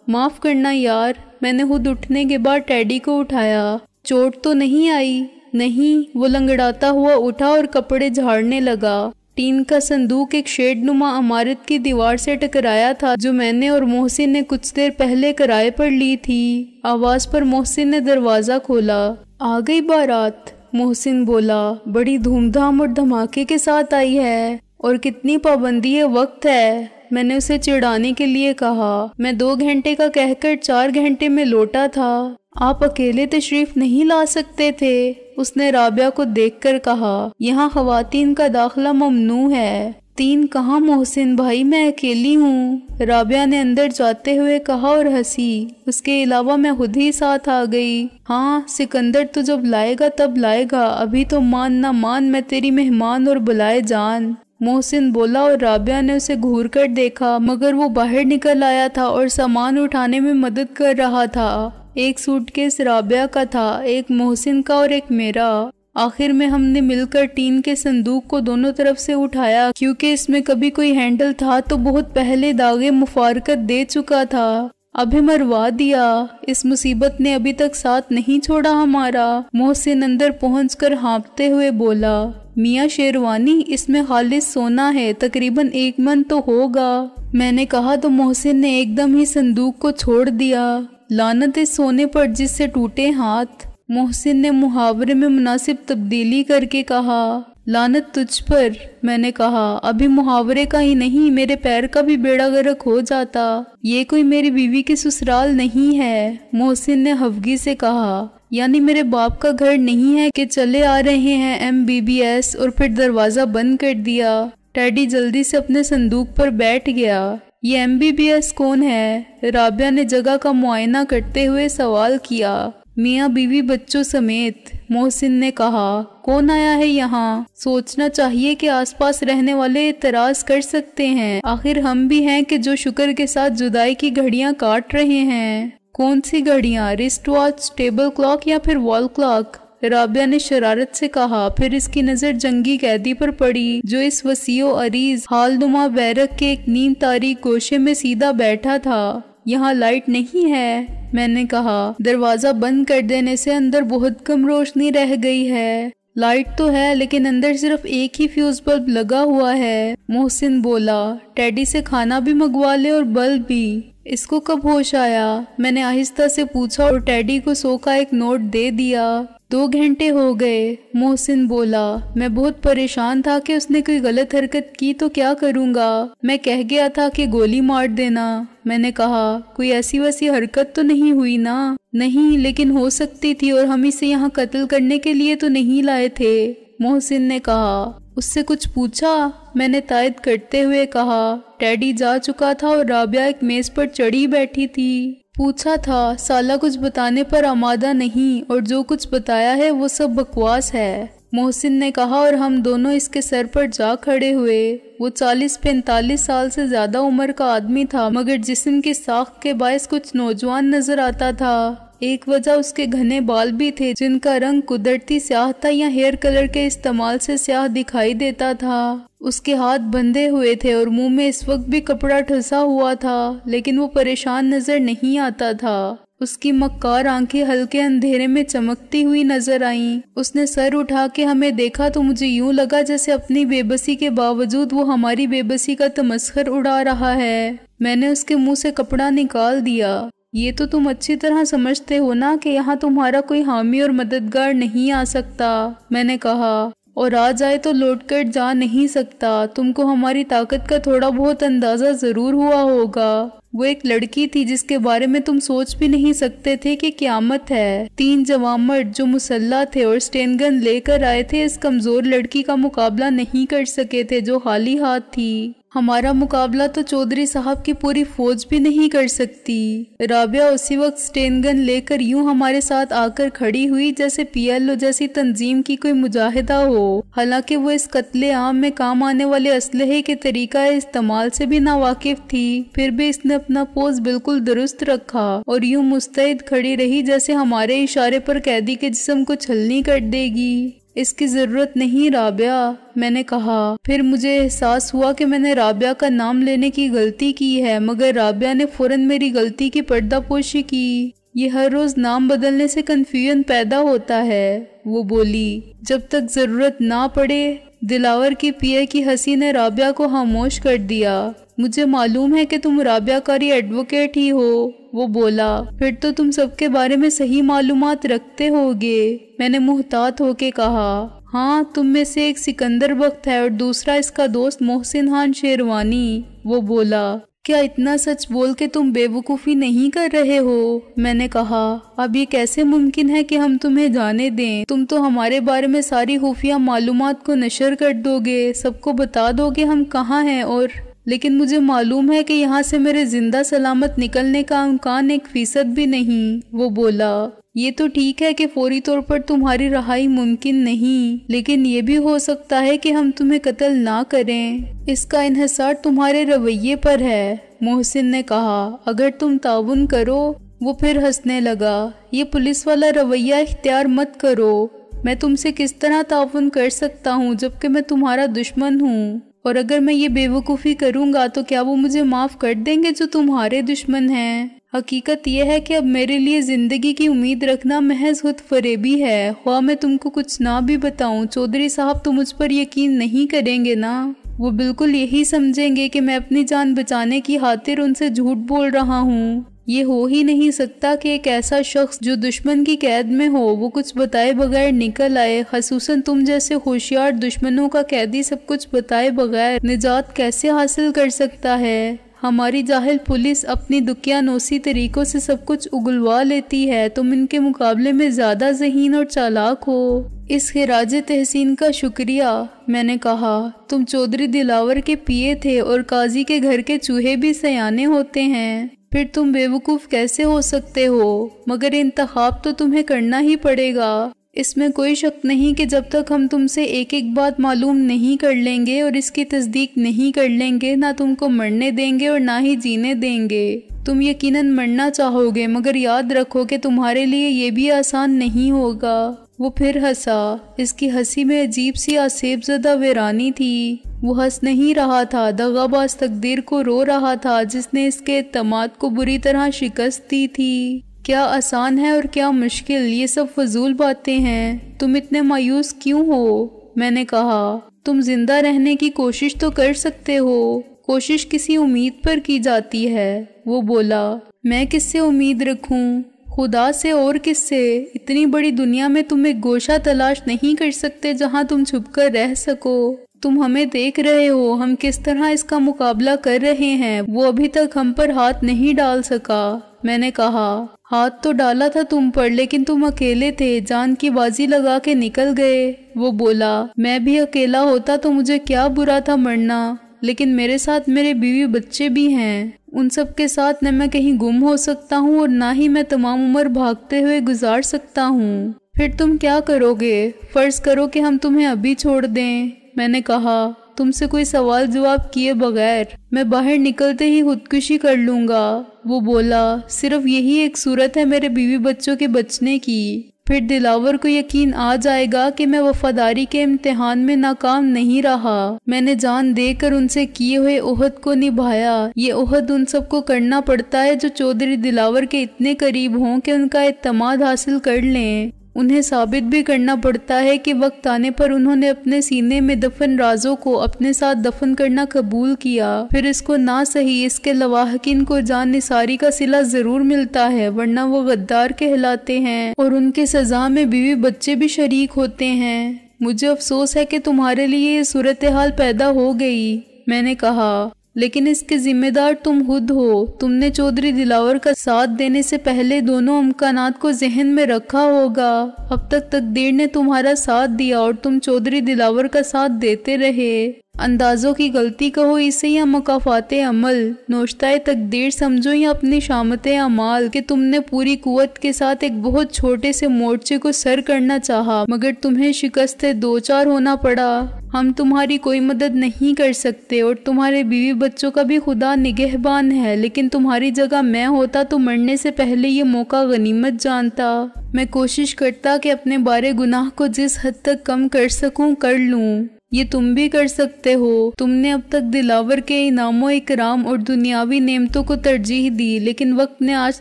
معاف کرنا یار، میں نے خود اٹھنے کے بعد ٹیڈی کو اٹھایا۔ چوٹ تو نہیں آئی؟ نہیں، وہ لنگڑاتا ہوا اٹھا اور کپڑے جھاڑنے لگا۔ ٹین کا صندوق ایک شیڈ نما عمارت کی دیوار سے ٹکرایا تھا جو میں نے اور محسن نے کچھ دیر پہلے کرائے پر لی تھی۔ آواز پر محسن نے دروازہ کھولا۔ آ گئی بارات، محسن بولا، بڑی دھوم دھام اور دھماکے کے ساتھ آئی ہے، اور کتنی پابندی وقت ہے، میں نے اسے چڑھانے کے لیے کہا۔ میں 2 گھنٹے کا کہہ کر 4 گھنٹے میں لوٹا تھا۔ آپ اکیلے تشریف نہیں لا سکتے تھے، اس نے رابعہ کو دیکھ کر کہا۔ یہاں خواتین کا داخلہ ممنوع ہے۔ 3 کہاں محسن بھائی، میں اکیلی ہوں، رابعہ نے اندر جاتے ہوئے کہا اور ہنسی۔ اس کے علاوہ میں خود ہی ساتھ آ گئی۔ ہاں، سکندر تو جب لائے گا تب لائے گا، ابھی تو مان نہ مان، میں تیری مہمان اور بلائے جان، محسن بولا، اور رابعہ نے اسے گھور کر دیکھا، مگر وہ باہر نکل آیا تھا اور سامان اٹھانے میں مدد کر رہا تھا۔ ایک سوٹ کیس رابعہ کا تھا، ایک محسن کا اور ایک میرا۔ آخر میں ہم نے مل کر ٹین کے صندوق کو دونوں طرف سے اٹھایا، کیونکہ اس میں کبھی کوئی ہینڈل تھا تو بہت پہلے داغے مفارقت دے چکا تھا۔ ابھی مروا دیا، اس مصیبت نے ابھی تک ساتھ نہیں چھوڑا ہمارا۔ محسن اندر پہنچ کر ہانپتے ہوئے بولا، میاں شیروانی اس میں خالص سونا ہے، تقریباً 1 من تو ہوگا۔ میں نے کہا تو محسن نے ایک دم ہی صندوق کو چھوڑ دیا۔ لعنت اس سونے پر جس سے ٹوٹے ہاتھ۔ محسن نے محاورے میں مناسب تبدیلی کر کے کہا، لعنت تجھ پر۔ میں نے کہا، ابھی محاورے کا ہی نہیں، میرے پیر کا بھی بیڑا غرق ہو جاتا، یہ کوئی میری بیوی کی سسرال نہیں ہے۔ محسن نے خفگی سے کہا، یعنی میرے باپ کا گھر نہیں ہے کہ چلے آ رہے ہیں MBBS، اور پھر دروازہ بند کر دیا۔ ٹیڈی جلدی سے اپنے صندوق پر بیٹھ گیا۔ یہ MBBS کون ہے؟ رابعہ نے جگہ کا معائنہ کرتے ہوئے سوال کیا۔ میاں بیوی بچوں سمیت۔ محسن نے کہا، کون آیا ہے یہاں؟ سوچنا چاہیے کہ آس پاس رہنے والے اعتراض کر سکتے ہیں، آخر ہم بھی ہیں کہ جو شکر کے ساتھ جدائی کی گھڑیاں کاٹ رہے ہیں۔ کون سی گھڑیاں؟ رسٹ واچ، ٹیبل کلاک یا پھر وال کلاک؟ رابعہ نے شرارت سے کہا۔ پھر اس کی نظر جنگی قیدی پر پڑی جو اس وسیع و عریض حال نما بیرک کے ایک نیم تاریک گوشے میں سیدھا بیٹھا تھا۔ یہاں لائٹ نہیں ہے؟ میں نے کہا، دروازہ بند کر دینے سے اندر بہت کم روشنی رہ گئی ہے۔ لائٹ تو ہے لیکن اندر صرف ایک ہی فیوز بلب لگا ہوا ہے۔ محسن بولا، ٹیڈی سے کھانا بھی منگوا لے اور بلب بھی۔ اس کو کب ہوش آیا؟ میں نے آہستہ سے پوچھا اور ٹیڈی کو 100 کا ایک نوٹ دے دیا۔ 2 گھنٹے ہو گئے۔ محسن بولا، میں بہت پریشان تھا کہ اس نے کوئی غلط حرکت کی تو کیا کروں گا۔ میں کہہ گیا تھا کہ گولی مار دینا۔ میں نے کہا، کوئی ایسی ویسی حرکت تو نہیں ہوئی نا؟ نہیں، لیکن ہو سکتی تھی، اور ہم اسے یہاں قتل کرنے کے لیے تو نہیں لائے تھے۔ محسن نے کہا، اس سے کچھ پوچھا؟ میں نے تائید کرتے ہوئے کہا۔ ٹیڈی جا چکا تھا اور رابعہ ایک میز پر چڑھی بیٹھی تھی۔ پوچھا تھا، سالہ کچھ بتانے پر آمادہ نہیں، اور جو کچھ بتایا ہے وہ سب بکواس ہے، محسن نے کہا، اور ہم دونوں اس کے سر پر جا کھڑے ہوئے۔ وہ 40-45 سال سے زیادہ عمر کا آدمی تھا، مگر جسم کی ساخت کے باعث کچھ نوجوان نظر آتا تھا۔ ایک وجہ اس کے گھنے بال بھی تھے جن کا رنگ قدرتی سیاہ تھا یا ہیئر کلر کے استعمال سے سیاہ دکھائی دیتا تھا۔ اس کے ہاتھ بندھے ہوئے تھے اور منہ میں اس وقت بھی کپڑا ٹھسا ہوا تھا، لیکن وہ پریشان نظر نہیں آتا تھا۔ اس کی مکار آنکھیں ہلکے اندھیرے میں چمکتی ہوئی نظر آئیں۔ اس نے سر اٹھا کے ہمیں دیکھا تو مجھے یوں لگا جیسے اپنی بے بسی کے باوجود وہ ہماری بے بسی کا تمسخر اڑا رہا ہے۔ میں نے اس کے منہ سے کپڑا نکال دیا۔ یہ تو تم اچھی طرح سمجھتے ہو نا کہ یہاں تمہارا کوئی حامی اور مددگار نہیں آ سکتا، میں نے کہا، اور آ جائے تو لوٹ کر جا نہیں سکتا۔ تم کو ہماری طاقت کا تھوڑا بہت اندازہ ضرور ہوا ہوگا۔ وہ ایک لڑکی تھی جس کے بارے میں تم سوچ بھی نہیں سکتے تھے کہ قیامت ہے۔ 3 جوان مرد جو مسلح تھے اور اسٹین گن لے کر آئے تھے اس کمزور لڑکی کا مقابلہ نہیں کر سکے تھے جو خالی ہاتھ تھی۔ ہمارا مقابلہ تو چودھری صاحب کی پوری فوج بھی نہیں کر سکتی۔ رابعہ اسی وقت اسٹین گن لے کر یوں ہمارے ساتھ آ کر کھڑی ہوئی جیسے PLO جیسی تنظیم کی کوئی مجاہدہ ہو، حالانکہ وہ اس قتل عام میں کام آنے والے اسلحے کے طریقہ استعمال سے بھی ناواقف تھی۔ پھر بھی اس نے اپنا پوز بالکل درست رکھا اور یوں مستعد کھڑی رہی جیسے ہمارے اشارے پر قیدی کے جسم کو چھلنی کر دے گی۔ اس کی ضرورت نہیں رابعہ، میں نے کہا۔ پھر مجھے احساس ہوا کہ میں نے رابعہ کا نام لینے کی غلطی کی ہے، مگر رابعہ نے فوراً میری غلطی کی پردہ پوشی کی۔ یہ ہر روز نام بدلنے سے کنفیوژن پیدا ہوتا ہے، وہ بولی، جب تک ضرورت نہ پڑے۔ دلاور کی پیا کی ہنسی نے رابعہ کو خاموش کر دیا۔ مجھے معلوم ہے کہ تم رابعہ کاری ایڈوکیٹ ہی ہو، وہ بولا، پھر تو تم سب کے بارے میں صحیح معلومات رکھتے ہوگے۔ میں نے محتاط ہو کے کہا، ہاں، تم میں سے ایک سکندر بخت ہے اور دوسرا اس کا دوست محسن خان شیروانی، وہ بولا۔ کیا اتنا سچ بول کے تم بے وقوفی نہیں کر رہے ہو؟ میں نے کہا، اب یہ کیسے ممکن ہے کہ ہم تمہیں جانے دیں؟ تم تو ہمارے بارے میں ساری خفیہ معلومات کو نشر کر دو گے، سب کو بتا دو گے ہم کہاں ہیں، اور لیکن مجھے معلوم ہے کہ یہاں سے میرے زندہ سلامت نکلنے کا امکان 1% بھی نہیں، وہ بولا۔ یہ تو ٹھیک ہے کہ فوری طور پر تمہاری رہائی ممکن نہیں، لیکن یہ بھی ہو سکتا ہے کہ ہم تمہیں قتل نہ کریں۔ اس کا انحصار تمہارے رویے پر ہے، محسن نے کہا۔ اگر تم تعاون کرو، وہ پھر ہنسنے لگا۔ یہ پولیس والا رویہ اختیار مت کرو۔ میں تم سے کس طرح تعاون کر سکتا ہوں جبکہ میں تمہارا دشمن ہوں؟ اور اگر میں یہ بے وقوفی کروں گا تو کیا وہ مجھے معاف کر دیں گے جو تمہارے دشمن ہیں؟ حقیقت یہ ہے کہ اب میرے لیے زندگی کی امید رکھنا محض خود فریبی ہے۔ خواہ میں تم کو کچھ نہ بھی بتاؤں، چودھری صاحب تو مجھ پر یقین نہیں کریں گے نا؟ وہ بالکل یہی سمجھیں گے کہ میں اپنی جان بچانے کی خاطر ان سے جھوٹ بول رہا ہوں۔ یہ ہو ہی نہیں سکتا کہ ایک ایسا شخص جو دشمن کی قید میں ہو وہ کچھ بتائے بغیر نکل آئے، خصوصاً تم جیسے ہوشیار دشمنوں کا قیدی سب کچھ بتائے بغیر نجات کیسے حاصل کر سکتا ہے؟ ہماری جاہل پولیس اپنی دقیانوسی طریقوں سے سب کچھ اگلوا لیتی ہے، تم ان کے مقابلے میں زیادہ ذہین اور چالاک ہو۔ اس خراج تحسین کا شکریہ، میں نے کہا۔ تم چودھری دلاور کے پیے تھے اور قاضی کے گھر کے چوہے بھی سیانے ہوتے ہیں، پھر تم بے وقوف کیسے ہو سکتے ہو؟ مگر انتخاب تو تمہیں کرنا ہی پڑے گا۔ اس میں کوئی شک نہیں کہ جب تک ہم تم سے ایک ایک بات معلوم نہیں کر لیں گے اور اس کی تصدیق نہیں کر لیں گے، نہ تم کو مرنے دیں گے اور نہ ہی جینے دیں گے۔ تم یقیناً مرنا چاہو گے، مگر یاد رکھو کہ تمہارے لیے یہ بھی آسان نہیں ہوگا۔ وہ پھر ہنسا۔ اس کی ہنسی میں عجیب سی آسیب زدہ ویرانی تھی۔ وہ ہنس نہیں رہا تھا، دغاباز تقدیر کو رو رہا تھا جس نے اس کے اعتماد کو بری طرح شکست دی تھی۔ کیا آسان ہے اور کیا مشکل، یہ سب فضول باتیں ہیں۔ تم اتنے مایوس کیوں ہو؟ میں نے کہا۔ تم زندہ رہنے کی کوشش تو کر سکتے ہو، کوشش کسی امید پر کی جاتی ہے۔ وہ بولا۔ میں کس سے امید رکھوں؟ خدا سے اور کس سے؟ اتنی بڑی دنیا میں تم ایک گوشہ تلاش نہیں کر سکتے جہاں تم چھپ کر رہ سکو؟ تم ہمیں دیکھ رہے ہو ہم کس طرح اس کا مقابلہ کر رہے ہیں، وہ ابھی تک ہم پر ہاتھ نہیں ڈال سکا۔ میں نے کہا۔ ہاتھ تو ڈالا تھا تم پر، لیکن تم اکیلے تھے، جان کی بازی لگا کے نکل گئے۔ وہ بولا۔ میں بھی اکیلا ہوتا تو مجھے کیا برا تھا مرنا، لیکن میرے ساتھ میرے بیوی بچے بھی ہیں، ان سب کے ساتھ نہ میں کہیں گم ہو سکتا ہوں اور نہ ہی میں تمام عمر بھاگتے ہوئے گزار سکتا ہوں۔ پھر تم کیا کرو گے؟ فرض کرو کہ ہم تمہیں ابھی چھوڑ دیں۔ میں نے کہا۔ تم سے کوئی سوال جواب کیے بغیر میں باہر نکلتے ہی خودکشی کر لوں گا۔ وہ بولا۔ صرف یہی ایک صورت ہے میرے بیوی بچوں کے بچنے کی، پھر دلاور کو یقین آ جائے گا کہ میں وفاداری کے امتحان میں ناکام نہیں رہا۔ میں نے جان دے کر ان سے کیے ہوئے عہد کو نبھایا۔ یہ عہد ان سب کو کرنا پڑتا ہے جو چودھری دلاور کے اتنے قریب ہوں کہ ان کا اعتماد حاصل کر لیں۔ انہیں ثابت بھی کرنا پڑتا ہے کہ وقت آنے پر انہوں نے اپنے سینے میں دفن رازوں کو اپنے ساتھ دفن کرنا قبول کیا، پھر اس کو نہ صحیح اس کے لواحقین کو جان نثاری کا صلہ ضرور ملتا ہے، ورنہ وہ غدار کہلاتے ہیں اور ان کے سزا میں بیوی بچے بھی شریک ہوتے ہیں۔ مجھے افسوس ہے کہ تمہارے لیے یہ صورتحال پیدا ہو گئی۔ میں نے کہا۔ لیکن اس کے ذمہ دار تم خود ہو۔ تم نے چودھری دلاور کا ساتھ دینے سے پہلے دونوں امکانات کو ذہن میں رکھا ہوگا۔ اب تک تقدیر نے تمہارا ساتھ دیا اور تم چودھری دلاور کا ساتھ دیتے رہے۔ اندازوں کی غلطی کہو اسے یا مکافات عمل، نوشتہ تقدیر سمجھو یا اپنی شامت اعمال کہ تم نے پوری قوت کے ساتھ ایک بہت چھوٹے سے مورچے کو سر کرنا چاہا مگر تمہیں شکست دوچار ہونا پڑا۔ ہم تمہاری کوئی مدد نہیں کر سکتے اور تمہارے بیوی بچوں کا بھی خدا نگہبان ہے، لیکن تمہاری جگہ میں ہوتا تو مرنے سے پہلے یہ موقع غنیمت جانتا۔ میں کوشش کرتا کہ اپنے بارے گناہ کو جس حد تک کم کر سکوں کر لوں۔ یہ تم بھی کر سکتے ہو۔ تم نے اب تک دلاور کے انعام و اکرام اور دنیاوی نعمتوں کو ترجیح دی، لیکن وقت نے آج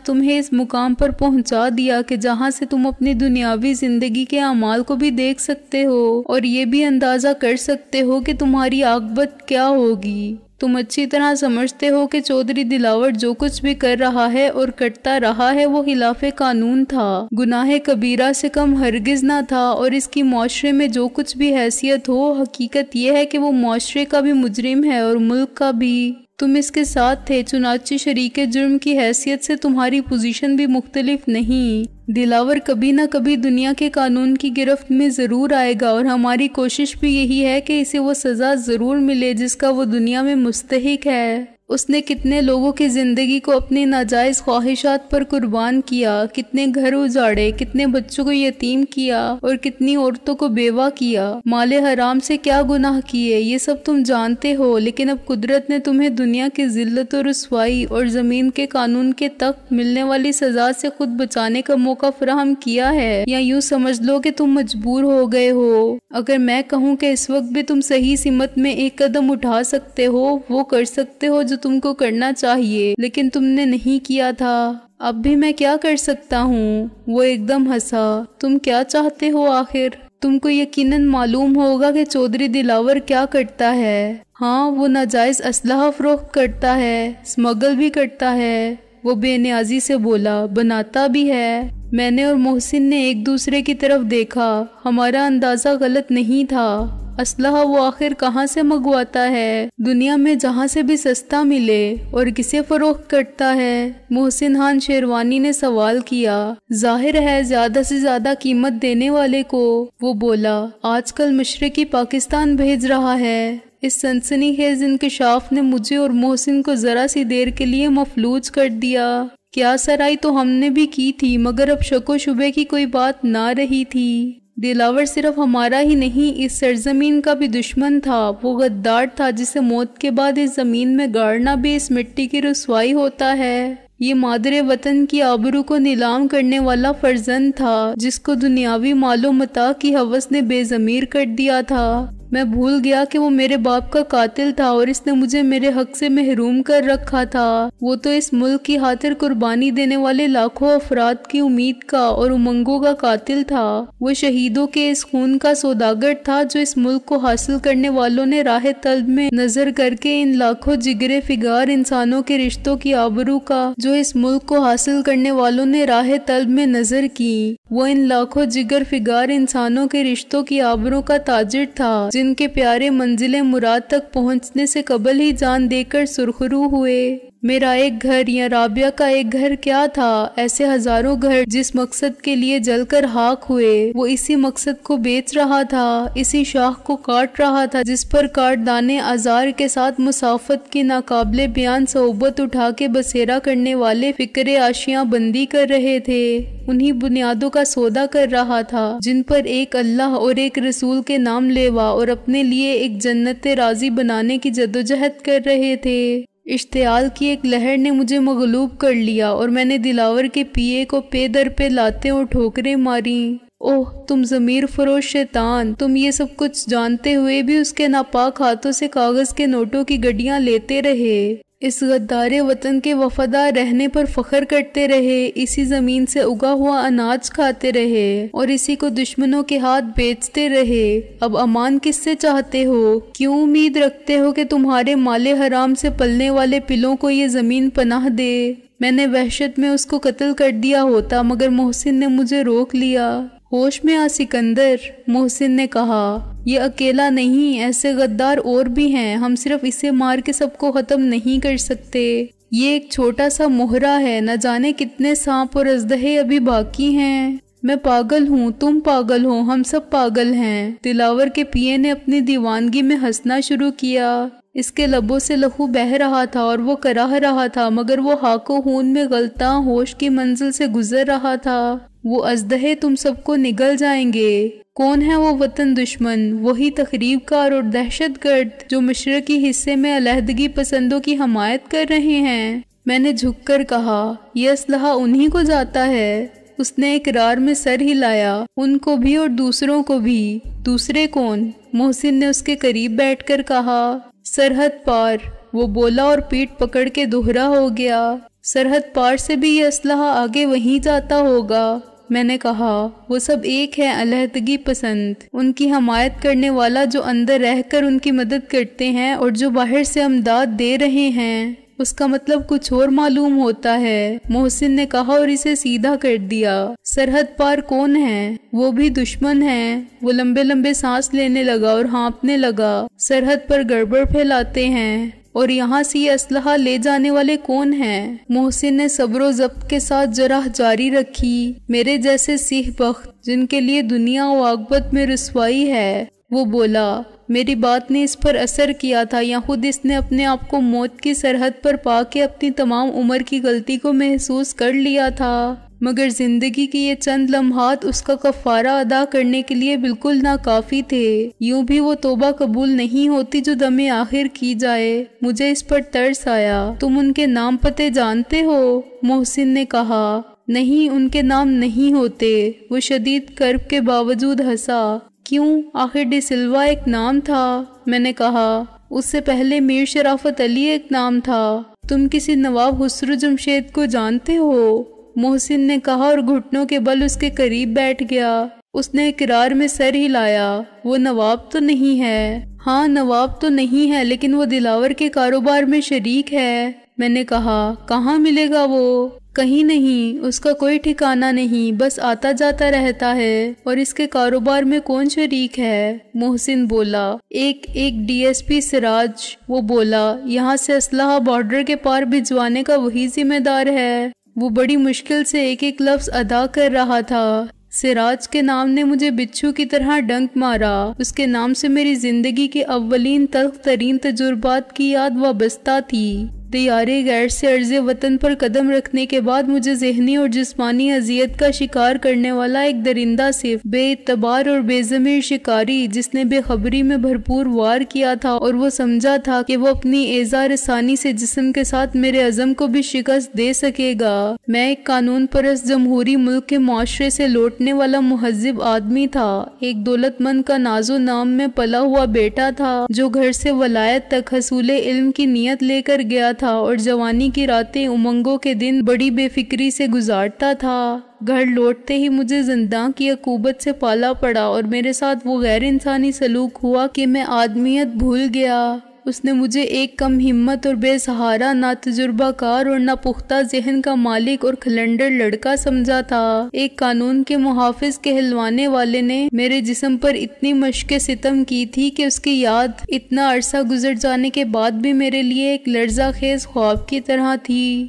تمہیں اس مقام پر پہنچا دیا کہ جہاں سے تم اپنی دنیاوی زندگی کے اعمال کو بھی دیکھ سکتے ہو اور یہ بھی اندازہ کر سکتے ہو کہ تمہاری عاقبت کیا ہوگی۔ تم اچھی طرح سمجھتے ہو کہ چودھری دلاور جو کچھ بھی کر رہا ہے اور کرتا رہا ہے وہ خلاف قانون تھا، گناہ کبیرہ سے کم ہرگز نہ تھا، اور اس کی معاشرے میں جو کچھ بھی حیثیت ہو، حقیقت یہ ہے کہ وہ معاشرے کا بھی مجرم ہے اور ملک کا بھی۔ تم اس کے ساتھ تھے، چنانچہ شریک جرم کی حیثیت سے تمہاری پوزیشن بھی مختلف نہیں۔ دلاور کبھی نہ کبھی دنیا کے قانون کی گرفت میں ضرور آئے گا اور ہماری کوشش بھی یہی ہے کہ اسے وہ سزا ضرور ملے جس کا وہ دنیا میں مستحق ہے۔ اس نے کتنے لوگوں کی زندگی کو اپنی ناجائز خواہشات پر قربان کیا، کتنے گھر اجاڑے، کتنے بچوں کو یتیم کیا اور کتنی عورتوں کو بیوہ کیا، مال حرام سے کیا گناہ کیے، یہ سب تم جانتے ہو۔ لیکن اب قدرت نے تمہیں دنیا کی ذلت و رسوائی اور زمین کے قانون کے تحت ملنے والی سزا سے خود بچانے کا موقع فراہم کیا ہے، یا یوں سمجھ لو کہ تم مجبور ہو گئے ہو۔ اگر میں کہوں کہ اس وقت بھی تم صحیح سمت میں ایک قدم اٹھا سکتے ہو، وہ کر سکتے ہو جو تم کو کرنا چاہیے، لیکن تم نے نہیں کیا تھا۔ اب بھی میں کیا کر سکتا ہوں؟ وہ ایک دم ہنسا۔ تم کیا چاہتے ہو آخر؟ تم کو یقیناً معلوم ہوگا کہ چودھری دلاور کیا کرتا ہے۔ ہاں، وہ ناجائز اسلحہ فروخت کرتا ہے، اسمگل بھی کرتا ہے۔ وہ بے نیازی سے بولا، بناتا بھی ہے۔ میں نے اور محسن نے ایک دوسرے کی طرف دیکھا۔ ہمارا اندازہ غلط نہیں تھا۔ اسلحہ وہ آخر کہاں سے منگواتا ہے؟ دنیا میں جہاں سے بھی سستا ملے۔ اور کسے فروخت کرتا ہے؟ محسن خان شیروانی نے سوال کیا۔ ظاہر ہے زیادہ سے زیادہ قیمت دینے والے کو۔ وہ بولا، آج کل مشرقی پاکستان بھیج رہا ہے۔ اس سنسنی خیز انکشاف نے مجھے اور محسن کو ذرا سی دیر کے لیے مفلوج کر دیا۔ کیا سرائی تو ہم نے بھی کی تھی، مگر اب شک و شبے کی کوئی بات نہ رہی تھی۔ دلاور صرف ہمارا ہی نہیں، اس سرزمین کا بھی دشمن تھا۔ وہ غدار تھا جسے موت کے بعد اس زمین میں گاڑنا بھی اس مٹی کی رسوائی ہوتا ہے۔ یہ مادر وطن کی آبرو کو نیلام کرنے والا فرزند تھا، جس کو دنیاوی مال و متاع کی ہوس نے بے ضمیر کر دیا تھا۔ میں بھول گیا کہ وہ میرے باپ کا قاتل تھا اور اس نے مجھے میرے حق سے محروم کر رکھا تھا۔ وہ تو اس ملک کی خاطر قربانی دینے والے لاکھوں افراد کی امید کا اور امنگوں کا قاتل تھا۔ وہ شہیدوں کے اس خون کا سوداگر تھا جو اس ملک کو حاصل کرنے والوں نے راہ طلب میں نظر کر کے ان لاکھوں جگرے فگار انسانوں کے رشتوں کی آبرو کا جو اس ملک کو حاصل کرنے والوں نے راہ طلب میں نظر کی۔ وہ ان لاکھوں جگر فگار انسانوں کے رشتوں کی آبرو کا تاجر تھا، جن کے پیارے منزل مراد تک پہنچنے سے قبل ہی جان دے کر سرخرو ہوئے۔ میرا ایک گھر یا رابعہ کا ایک گھر کیا تھا؟ ایسے ہزاروں گھر جس مقصد کے لیے جل کر خاک ہوئے۔ وہ اسی مقصد کو بیچ رہا تھا، اسی شاخ کو کاٹ رہا تھا جس پر کاٹ دانے آزار کے ساتھ مسافت کی ناقابل بیان صعوبت اٹھا کے بسیرا کرنے والے فکر آشیاں بندی کر رہے تھے۔ انہی بنیادوں کا سودا کر رہا تھا جن پر ایک اللہ اور ایک رسول کے نام لیوا اور اپنے لیے ایک جنت راضی بنانے کی جدوجہد کر رہے تھے۔ اشتعال کی ایک لہر نے مجھے مغلوب کر لیا اور میں نے دلاور کے پیے کو پے در پہ لاتے اور ٹھوکریں ماریں۔ اوہ تم ضمیر فروش شیطان، تم یہ سب کچھ جانتے ہوئے بھی اس کے ناپاک ہاتھوں سے کاغذ کے نوٹوں کی گڈیاں لیتے رہے، اس غدار وطن کے وفادار رہنے پر فخر کرتے رہے، اسی زمین سے اگا ہوا اناج کھاتے رہے اور اسی کو دشمنوں کے ہاتھ بیچتے رہے۔ اب امان کس سے چاہتے ہو؟ کیوں امید رکھتے ہو کہ تمہارے مال حرام سے پلنے والے پلوں کو یہ زمین پناہ دے؟ میں نے وحشت میں اس کو قتل کر دیا ہوتا، مگر محسن نے مجھے روک لیا۔ ہوش میں آ سکندر، محسن نے کہا، یہ اکیلا نہیں، ایسے غدار اور بھی ہیں، ہم صرف اسے مار کے سب کو ختم نہیں کر سکتے۔ یہ ایک چھوٹا سا مہرہ ہے، نہ جانے کتنے سانپ اور اژدہے ابھی باقی ہیں۔ میں پاگل ہوں، تم پاگل ہو، ہم سب پاگل ہیں۔ دلاور کے پیے نے اپنی دیوانگی میں ہنسنا شروع کیا۔ اس کے لبوں سے لہو بہہ رہا تھا اور وہ کراہ رہا تھا، مگر وہ خاک و خون میں غلطاں ہوش کی منزل سے گزر رہا تھا۔ وہ اژدہے تم سب کو نگل جائیں گے۔ کون ہے وہ وطن دشمن؟ وہی تخریب کار اور دہشت گرد جو مشرقی حصے میں علیحدگی پسندوں کی حمایت کر رہے ہیں۔ میں نے جھک کر کہا، یہ اسلحہ انہی کو جاتا ہے۔ اس نے اقرار میں سر ہلایا، ان کو بھی اور دوسروں کو بھی۔ دوسرے کون؟ محسن نے اس کے قریب بیٹھ کر کہا، سرحد پار۔ وہ بولا اور پیٹھ پکڑ کے دوہرا ہو گیا، سرحد پار سے بھی یہ اسلحہ آگے وہیں جاتا ہوگا۔ میں نے کہا، وہ سب ایک ہے، علیحدگی پسند، ان کی حمایت کرنے والا جو اندر رہ کر ان کی مدد کرتے ہیں اور جو باہر سے امداد دے رہے ہیں۔ اس کا مطلب کچھ اور معلوم ہوتا ہے، محسن نے کہا اور اسے سیدھا کر دیا۔ سرحد پار کون ہے؟ وہ بھی دشمن ہے۔ وہ لمبے لمبے سانس لینے لگا اور ہانپنے لگا۔ سرحد پر گڑبڑ پھیلاتے ہیں۔ اور یہاں سے یہ اسلحہ لے جانے والے کون ہیں؟ محسن نے صبر و ضبط کے ساتھ جرح جاری رکھی، میرے جیسے سیہ بخت جن کے لیے دنیا و عاقبت میں رسوائی ہے۔ وہ بولا، میری بات نے اس پر اثر کیا تھا یا خود اس نے اپنے آپ کو موت کی سرحد پر پا کے اپنی تمام عمر کی غلطی کو محسوس کر لیا تھا، مگر زندگی کی یہ چند لمحات اس کا کفارہ ادا کرنے کے لیے بالکل ناکافی تھے۔ یوں بھی وہ توبہ قبول نہیں ہوتی جو دم آخر کی جائے۔ مجھے اس پر ترس آیا۔ تم ان کے نام پتے جانتے ہو؟ محسن نے کہا، نہیں، ان کے نام نہیں ہوتے۔ وہ شدید کرب کے باوجود ہنسا۔ کیوں؟ آخر ڈی سلوا ایک نام تھا۔ میں نے کہا، اس سے پہلے میر شرافت علی ایک نام تھا۔ تم کسی نواب خسرو جمشید کو جانتے ہو؟ محسن نے کہا اور گھٹنوں کے بل اس کے قریب بیٹھ گیا۔ اس نے اقرار میں سر ہلایا۔ وہ نواب تو نہیں ہے؟ ہاں نواب تو نہیں ہے، لیکن وہ دلاور کے کاروبار میں شریک ہے۔ میں نے کہا کہاں ملے گا وہ؟ کہیں نہیں، اس کا کوئی ٹھکانہ نہیں، بس آتا جاتا رہتا ہے۔ اور اس کے کاروبار میں کون شریک ہے؟ محسن بولا ایک ڈی ایس پی سراج۔ وہ بولا یہاں سے اسلحہ بارڈر کے پار بھجوانے کا وہی ذمہ دار ہے۔ وہ بڑی مشکل سے ایک لفظ ادا کر رہا تھا۔ سراج کے نام نے مجھے بچھو کی طرح ڈنک مارا۔ اس کے نام سے میری زندگی کے اولین تلخ ترین تجربات کی یاد وابستہ تھی۔ دیارے غیر سے ارض وطن پر قدم رکھنے کے بعد مجھے ذہنی اور جسمانی اذیت کا شکار کرنے والا ایک درندہ صرف بے اعتبار اور بے ضمیر شکاری، جس نے بے خبری میں بھرپور وار کیا تھا اور وہ سمجھا تھا کہ وہ اپنی ایذا رسانی سے جسم کے ساتھ میرے عزم کو بھی شکست دے سکے گا۔ میں ایک قانون پرست جمہوری ملک کے معاشرے سے لوٹنے والا مہذب آدمی تھا، ایک دولت مند کا ناز و نام میں پلا ہوا بیٹا تھا جو گھر سے ولایت تک حصول علم کی نیت لے کر گیا تھا اور جوانی کی راتیں امنگوں کے دن بڑی بے فکری سے گزارتا تھا۔ گھر لوٹتے ہی مجھے زنداں کی عقوبت سے پالا پڑا اور میرے ساتھ وہ غیر انسانی سلوک ہوا کہ میں آدمیت بھول گیا۔ اس نے مجھے ایک کم ہمت اور بے سہارا، نہ تجربہ کار اور نہ پختہ ذہن کا مالک اور کھلنڈر لڑکا سمجھا تھا۔ ایک قانون کے محافظ کہلوانے والے نے میرے جسم پر اتنی مشق ستم کی تھی کہ اس کی یاد اتنا عرصہ گزر جانے کے بعد بھی میرے لیے ایک لرزہ خیز خواب کی طرح تھی۔